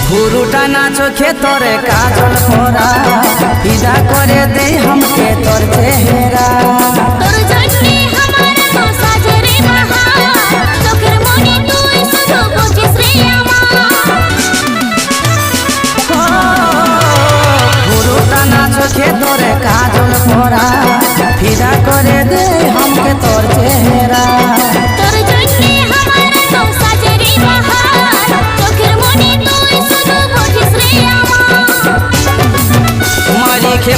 ঘুরুটা না চোখে তোরে কাজল করা ফিদা করে দে हमके তোর চেহারা তোর জন্যে আমার তো সাজে রে বাহার চোখের মনি তুই শুধু বুঝিস রে আমার ঘুরুটা না চোখে তোরে কাজল করা ফিদা করে দে हमके তোর চেহারা তোর জন্যে আমার তো সাজে রে বাহার চোখের মনি তুই শুধু বুঝিস রে আমার मारी के